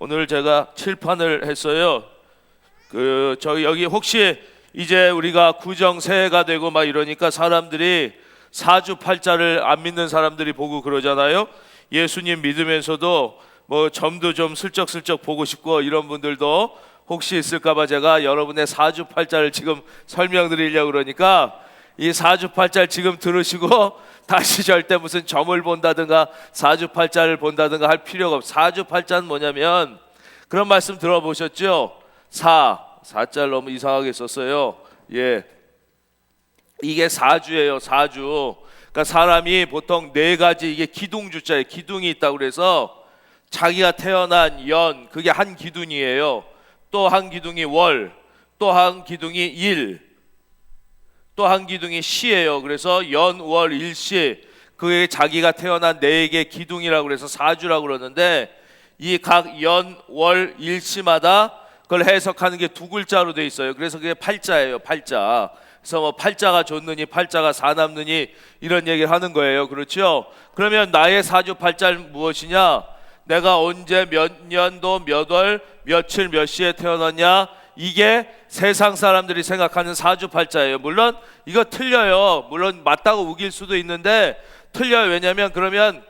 오늘 제가 칠판을 했어요. 저희 여기 혹시 이제 우리가 구정 새해가 되고 막 이러니까 사람들이 사주팔자를 안 믿는 사람들이 보고 그러잖아요. 예수님 믿으면서도 뭐 점도 좀 슬쩍슬쩍 보고 싶고 이런 분들도 혹시 있을까봐 제가 여러분의 사주팔자를 지금 설명드리려고 그러니까 이 사주팔자를 지금 들으시고 다시 절대 무슨 점을 본다든가 사주팔자를 본다든가 할 필요가 없어요. 사주팔자는 뭐냐면 그런 말씀 들어보셨죠? 사자를 너무 이상하게 썼어요. 예, 이게 사주예요. 사주. 그러니까 사람이 보통 네 가지, 이게 기둥주자예요. 기둥이 있다고 그래서 자기가 태어난 연, 그게 한 기둥이에요. 또 한 기둥이 월, 또 한 기둥이 일, 또 한 기둥이 시예요. 그래서 연, 월, 일시, 그게 자기가 태어난 네 개 기둥이라고 그래서 사주라고 그러는데, 이 각 연, 월, 일시마다 그걸 해석하는 게 두 글자로 돼 있어요. 그래서 그게 팔자예요. 팔자. 그래서 뭐 팔자가 좋느니 팔자가 사남느니 이런 얘기를 하는 거예요. 그렇죠? 그러면 나의 사주팔자는 무엇이냐? 내가 언제 몇 년도 몇 월 며칠 몇 시에 태어났냐? 이게 세상 사람들이 생각하는 사주팔자예요. 물론 이거 틀려요. 물론 맞다고 우길 수도 있는데 틀려요. 왜냐하면 그러면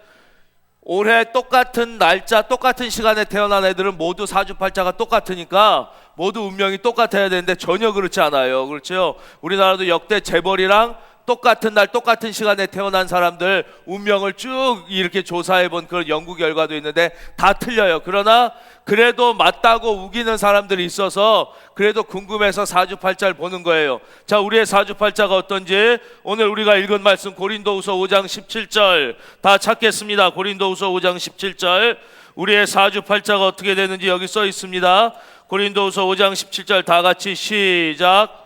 올해 똑같은 날짜 똑같은 시간에 태어난 애들은 모두 사주팔자가 똑같으니까 모두 운명이 똑같아야 되는데 전혀 그렇지 않아요. 그렇죠? 우리나라도 역대 재벌이랑 똑같은 날 똑같은 시간에 태어난 사람들 운명을 쭉 이렇게 조사해 본 그런 연구 결과도 있는데 다 틀려요. 그러나 그래도 맞다고 우기는 사람들이 있어서 그래도 궁금해서 사주팔자를 보는 거예요. 자, 우리의 사주팔자가 어떤지 오늘 우리가 읽은 말씀 고린도후서 5장 17절 다 찾겠습니다. 고린도후서 5장 17절 우리의 사주팔자가 어떻게 되는지 여기 써 있습니다. 고린도후서 5장 17절 다 같이 시작.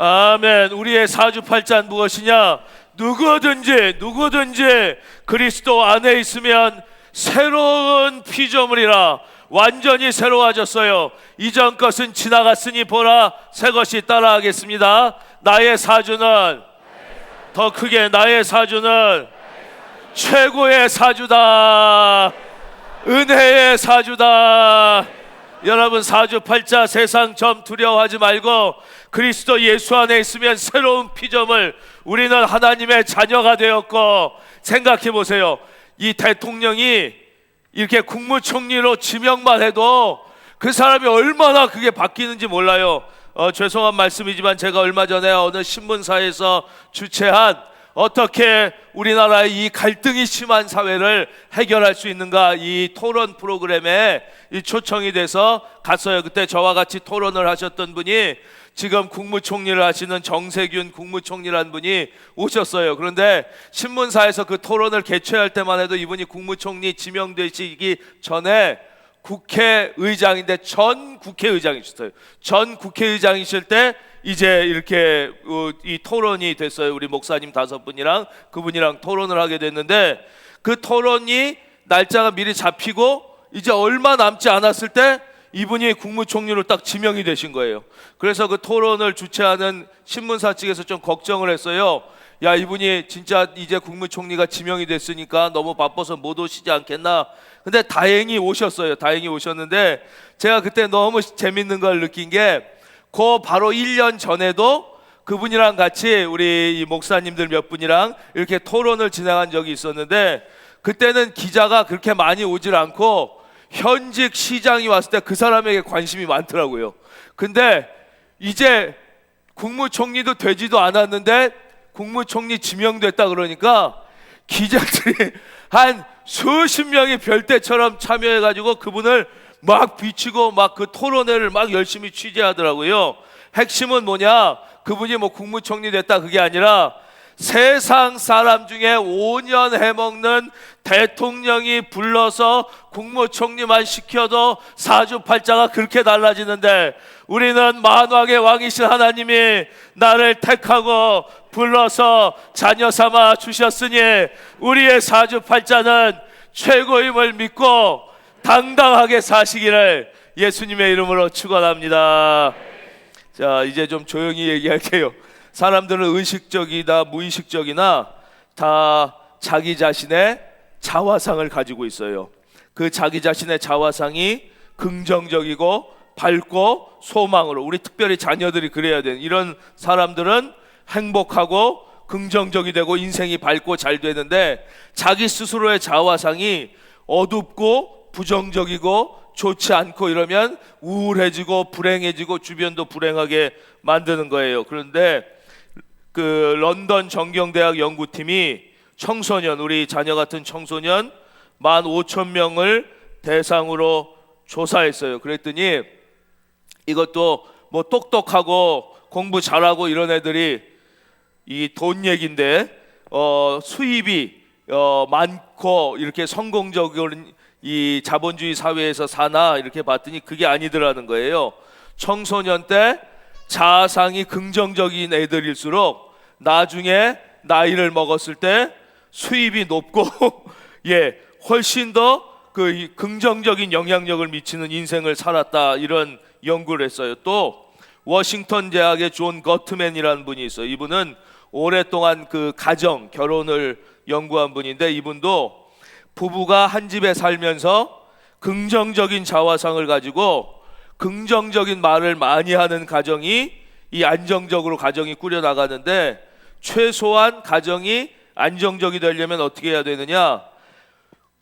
아멘. 우리의 사주팔자는 무엇이냐? 누구든지 그리스도 안에 있으면 새로운 피조물이라. 완전히 새로워졌어요. 이전 것은 지나갔으니 보라 새 것이 따라하겠습니다. 나의 사주는 더 크게 나의 사주는 최고의 사주다. 은혜의 사주다. 여러분 사주팔자 세상 점 두려워하지 말고 그리스도 예수 안에 있으면 새로운 피조물, 우리는 하나님의 자녀가 되었고, 생각해 보세요. 이 대통령이 이렇게 국무총리로 지명만 해도 그 사람이 얼마나 그게 바뀌는지 몰라요. 죄송한 말씀이지만 제가 얼마 전에 어느 신문사에서 주최한 어떻게 우리나라의 이 갈등이 심한 사회를 해결할 수 있는가 이 토론 프로그램에 이 초청이 돼서 갔어요. 그때 저와 같이 토론을 하셨던 분이 지금 국무총리를 하시는 정세균 국무총리라는 분이 오셨어요. 그런데 신문사에서 그 토론을 개최할 때만 해도 이분이 국무총리 지명되시기 전에 국회의장인데 전 국회의장이셨어요. 전 국회의장이실 때 이제 이렇게 이 토론이 됐어요. 우리 목사님 5분이랑 그분이랑 토론을 하게 됐는데 그 토론이 날짜가 미리 잡히고 이제 얼마 남지 않았을 때 이분이 국무총리로 딱 지명이 되신 거예요. 그래서 그 토론을 주최하는 신문사 측에서 좀 걱정을 했어요. 야, 이분이 진짜 이제 국무총리가 지명이 됐으니까 너무 바빠서 못 오시지 않겠나. 근데 다행히 오셨어요. 다행히 오셨는데 제가 그때 너무 재밌는 걸 느낀 게 그 바로 1년 전에도 그분이랑 같이 우리 목사님들 몇 분이랑 이렇게 토론을 진행한 적이 있었는데 그때는 기자가 그렇게 많이 오질 않고 현직 시장이 왔을 때 그 사람에게 관심이 많더라고요. 근데 이제 국무총리도 되지도 않았는데 국무총리 지명됐다 그러니까 기자들이 한 수십 명이 별대처럼 참여해가지고 그분을 막 비치고 막 그 토론회를 막 열심히 취재하더라고요. 핵심은 뭐냐? 그분이 뭐 국무총리 됐다 그게 아니라 세상 사람 중에 5년 해먹는 대통령이 불러서 국무총리만 시켜도 사주팔자가 그렇게 달라지는데 우리는 만왕의 왕이신 하나님이 나를 택하고 불러서 자녀 삼아 주셨으니 우리의 사주팔자는 최고임을 믿고 당당하게 사시기를 예수님의 이름으로 축원합니다. 자, 이제 좀 조용히 얘기할게요. 사람들은 의식적이나 무의식적이나 다 자기 자신의 자화상을 가지고 있어요. 그 자기 자신의 자화상이 긍정적이고 밝고 소망으로, 우리 특별히 자녀들이 그래야 되는, 이런 사람들은 행복하고 긍정적이 되고 인생이 밝고 잘 되는데, 자기 스스로의 자화상이 어둡고 부정적이고 좋지 않고 이러면 우울해지고 불행해지고 주변도 불행하게 만드는 거예요. 그런데 그 런던 정경대학 연구팀이 청소년, 우리 자녀 같은 청소년 15,000명을 대상으로 조사했어요. 그랬더니 이것도 뭐 똑똑하고 공부 잘하고 이런 애들이 이 돈 얘기인데 수입이 많고 이렇게 성공적인 이 자본주의 사회에서 사나 이렇게 봤더니 그게 아니더라는 거예요. 청소년 때 자아상이 긍정적인 애들일수록 나중에 나이를 먹었을 때 수입이 높고 예, 훨씬 더 그 긍정적인 영향력을 미치는 인생을 살았다, 이런 연구를 했어요. 또 워싱턴 대학의 존 거트맨이라는 분이 있어요. 이분은 오랫동안 그 가정, 결혼을 연구한 분인데, 이분도 부부가 한 집에 살면서 긍정적인 자화상을 가지고 긍정적인 말을 많이 하는 가정이, 이 안정적으로 가정이 꾸려나가는데, 최소한 가정이 안정적이 되려면 어떻게 해야 되느냐,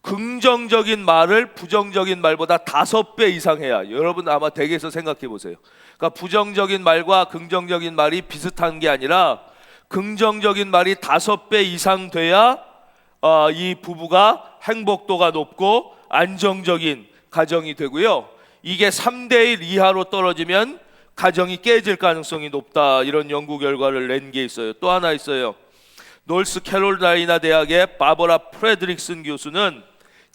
긍정적인 말을 부정적인 말보다 5배 이상 해야. 여러분 아마 댁에서 생각해 보세요. 그러니까 부정적인 말과 긍정적인 말이 비슷한 게 아니라 긍정적인 말이 5배 이상 돼야 이 부부가 행복도가 높고 안정적인 가정이 되고요. 이게 3대1 이하로 떨어지면 가정이 깨질 가능성이 높다, 이런 연구 결과를 낸 게 있어요. 또 하나 있어요. 노스캐롤라이나 대학의 바버라 프레드릭슨 교수는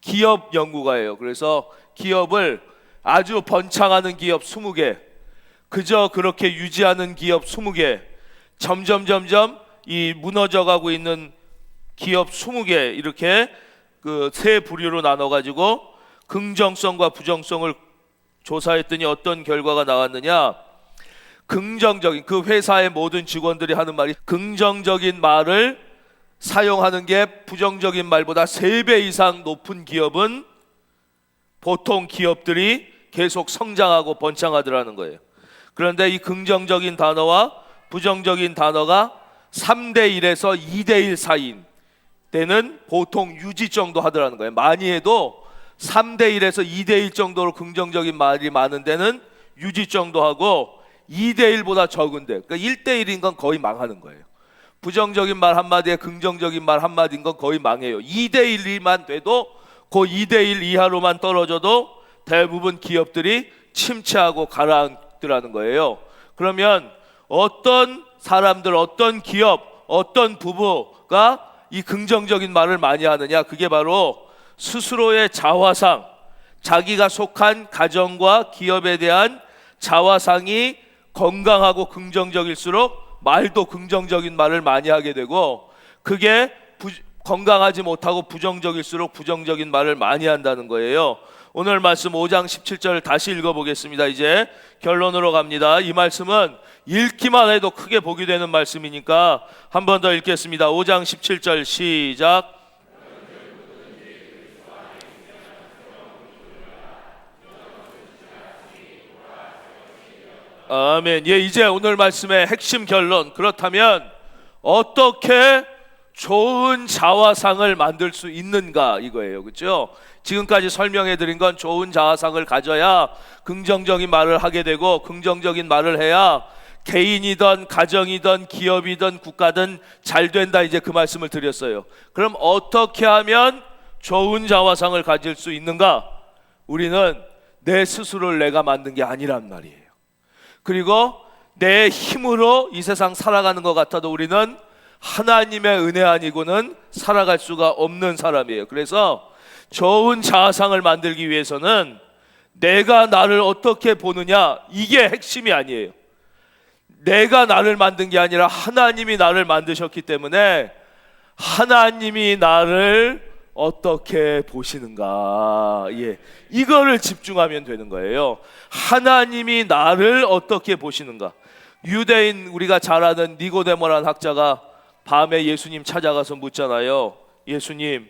기업 연구가예요. 그래서 기업을 아주 번창하는 기업 20개, 그저 그렇게 유지하는 기업 20개, 점점 이 무너져가고 있는 기업 20개, 이렇게 그 세 부류로 나눠가지고 긍정성과 부정성을 조사했더니 어떤 결과가 나왔느냐, 긍정적인, 그 회사의 모든 직원들이 하는 말이, 긍정적인 말을 사용하는 게 부정적인 말보다 3배 이상 높은 기업은 보통 기업들이 계속 성장하고 번창하더라는 거예요. 그런데 이 긍정적인 단어와 부정적인 단어가 3대1에서 2대1 사이인 때는 보통 유지 정도 하더라는 거예요. 많이 해도 3대1에서 2대1 정도로 긍정적인 말이 많은 데는 유지 정도 하고, 2대1보다 적은데, 그러니까 1대1인 건 거의 망하는 거예요. 부정적인 말 한마디에 긍정적인 말 한마디인 건 거의 망해요. 2대1만 돼도 그 2대1 이하로만 떨어져도 대부분 기업들이 침체하고 가라앉더라는 거예요. 그러면 어떤 사람들, 어떤 기업, 어떤 부부가 이 긍정적인 말을 많이 하느냐, 그게 바로 스스로의 자화상, 자기가 속한 가정과 기업에 대한 자화상이 건강하고 긍정적일수록 말도 긍정적인 말을 많이 하게 되고, 그게 건강하지 못하고 부정적일수록 부정적인 말을 많이 한다는 거예요. 오늘 말씀 5장 17절 다시 읽어보겠습니다. 이제 결론으로 갑니다. 이 말씀은 읽기만 해도 크게 복이 되는 말씀이니까 한 번 더 읽겠습니다. 5장 17절 시작. 아멘. 예, 이제 오늘 말씀의 핵심 결론. 그렇다면 어떻게 좋은 자화상을 만들 수 있는가, 이거예요. 그렇죠? 지금까지 설명해 드린 건 좋은 자화상을 가져야 긍정적인 말을 하게 되고, 긍정적인 말을 해야 개인이든 가정이든 기업이든 국가든 잘 된다, 이제 그 말씀을 드렸어요. 그럼 어떻게 하면 좋은 자화상을 가질 수 있는가? 우리는 내 스스로를 내가 만든 게 아니란 말이에요. 그리고 내 힘으로 이 세상 살아가는 것 같아도 우리는 하나님의 은혜 아니고는 살아갈 수가 없는 사람이에요. 그래서 좋은 자아상을 만들기 위해서는 내가 나를 어떻게 보느냐, 이게 핵심이 아니에요. 내가 나를 만든 게 아니라 하나님이 나를 만드셨기 때문에 하나님이 나를 어떻게 보시는가, 예, 이거를 집중하면 되는 거예요. 하나님이 나를 어떻게 보시는가. 유대인 우리가 잘 아는 니고데모라는 학자가 밤에 예수님 찾아가서 묻잖아요. 예수님,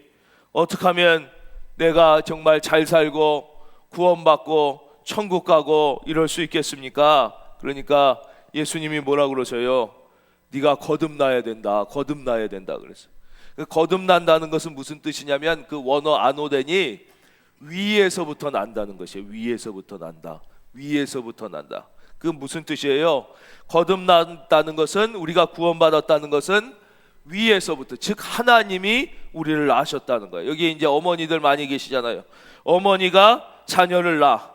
어떻게 하면 내가 정말 잘 살고 구원받고 천국 가고 이럴 수 있겠습니까? 그러니까 예수님이 뭐라 그러셔요? 네가 거듭나야 된다. 거듭나야 된다 그랬어요. 거듭난다는 것은 무슨 뜻이냐면 그 원어 아노덴이 위에서부터 난다는 것이에요. 위에서부터 난다. 위에서부터 난다. 그건 무슨 뜻이에요? 거듭난다는 것은, 우리가 구원받았다는 것은 위에서부터, 즉 하나님이 우리를 낳으셨다는 거예요. 여기 이제 어머니들 많이 계시잖아요. 어머니가 자녀를 낳아.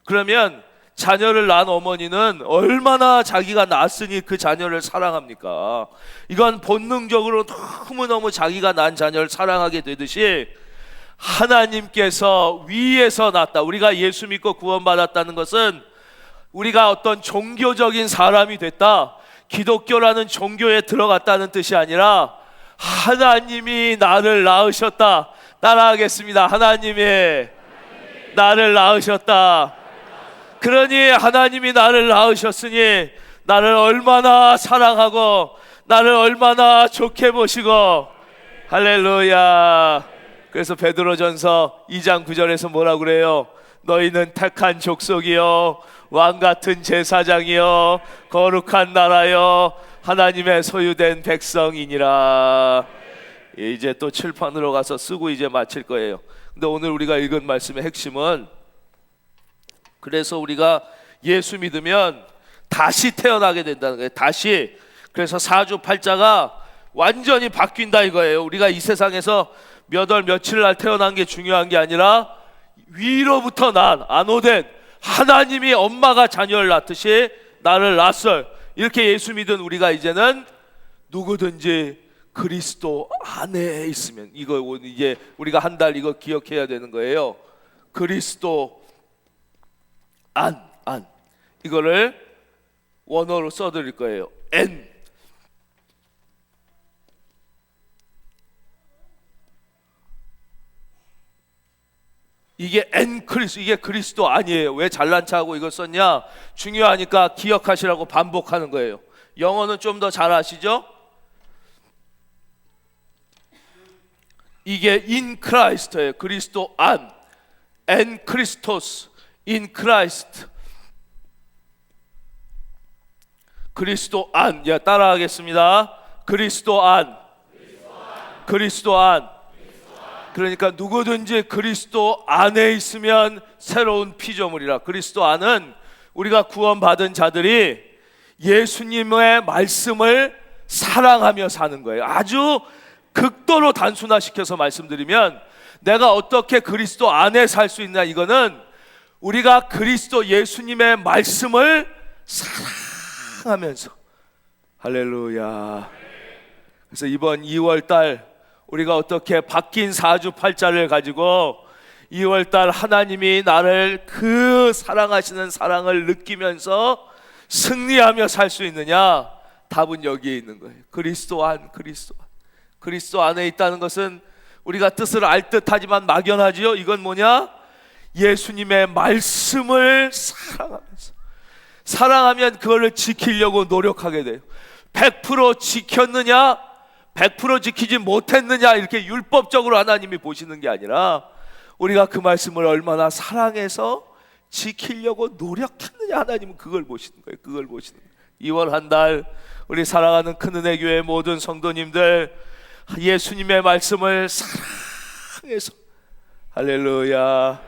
그러면 자녀를 낳은 어머니는 얼마나 자기가 낳았으니 그 자녀를 사랑합니까? 이건 본능적으로 너무너무 자기가 낳은 자녀를 사랑하게 되듯이 하나님께서 위에서 낳았다. 우리가 예수 믿고 구원받았다는 것은 우리가 어떤 종교적인 사람이 됐다, 기독교라는 종교에 들어갔다는 뜻이 아니라 하나님이 나를 낳으셨다. 따라하겠습니다. 하나님이 나를 낳으셨다. 그러니 하나님이 나를 낳으셨으니 나를 얼마나 사랑하고 나를 얼마나 좋게 보시고, 할렐루야. 그래서 베드로전서 2장 9절에서 뭐라고 그래요? 너희는 택한 족속이요 왕같은 제사장이요 거룩한 나라요 하나님의 소유된 백성이니라. 이제 또 칠판으로 가서 쓰고 이제 마칠 거예요. 근데 오늘 우리가 읽은 말씀의 핵심은, 그래서 우리가 예수 믿으면 다시 태어나게 된다는 거예요. 다시. 그래서 사주팔자가 완전히 바뀐다 이거예요. 우리가 이 세상에서 몇 월 며칠 날 태어난 게 중요한 게 아니라 위로부터 난 아노된 하나님이 엄마가 자녀를 낳듯이 나를 낳았어요. 이렇게 예수 믿은 우리가 이제는 누구든지 그리스도 안에 있으면, 이거 이제 우리가 한 달 이거 기억해야 되는 거예요. 그리스도 안. 이거를 원어로 써드릴 거예요. N. 이게 N 크리스도, 이게 그리스도 아니에요. 왜 잘난 척하고 이거 썼냐? 중요하니까 기억하시라고 반복하는 거예요. 영어는 좀 더 잘 아시죠? 이게 in Christ예요. 그리스도 안. N 크리스토스. in Christ. 그리스도 안. 야, 따라하겠습니다. 그리스도 안. 그리스도 안. 그러니까 누구든지 그리스도 안에 있으면 새로운 피조물이라. 그리스도 안은 우리가 구원받은 자들이 예수님의 말씀을 사랑하며 사는 거예요. 아주 극도로 단순화시켜서 말씀드리면, 내가 어떻게 그리스도 안에 살 수 있냐, 이거는 우리가 그리스도 예수님의 말씀을 사랑하면서, 할렐루야. 그래서 이번 2월달 우리가 어떻게 바뀐 사주팔자를 가지고 2월달 하나님이 나를 그 사랑하시는 사랑을 느끼면서 승리하며 살 수 있느냐? 답은 여기에 있는 거예요. 그리스도 안. 그리스도 안에 있다는 것은 우리가 뜻을 알 듯하지만 막연하지요. 이건 뭐냐? 예수님의 말씀을 사랑하면 그거를 지키려고 노력하게 돼요. 100% 지켰느냐, 100% 지키지 못했느냐, 이렇게 율법적으로 하나님이 보시는 게 아니라 우리가 그 말씀을 얼마나 사랑해서 지키려고 노력했느냐, 하나님은 그걸 보시는 거예요. 그걸 보시는 거예요. 2월 한 달 우리 사랑하는 큰은혜 교회 모든 성도님들, 예수님의 말씀을 사랑해서, 할렐루야,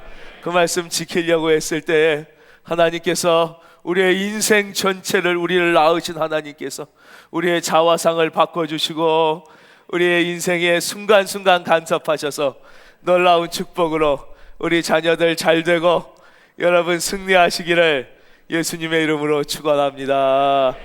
그 말씀 지키려고 했을 때 하나님께서 우리의 인생 전체를, 우리를 낳으신 하나님께서 우리의 자화상을 바꿔주시고 우리의 인생의 순간순간 간섭하셔서 놀라운 축복으로 우리 자녀들 잘 되고 여러분 승리하시기를 예수님의 이름으로 축원합니다.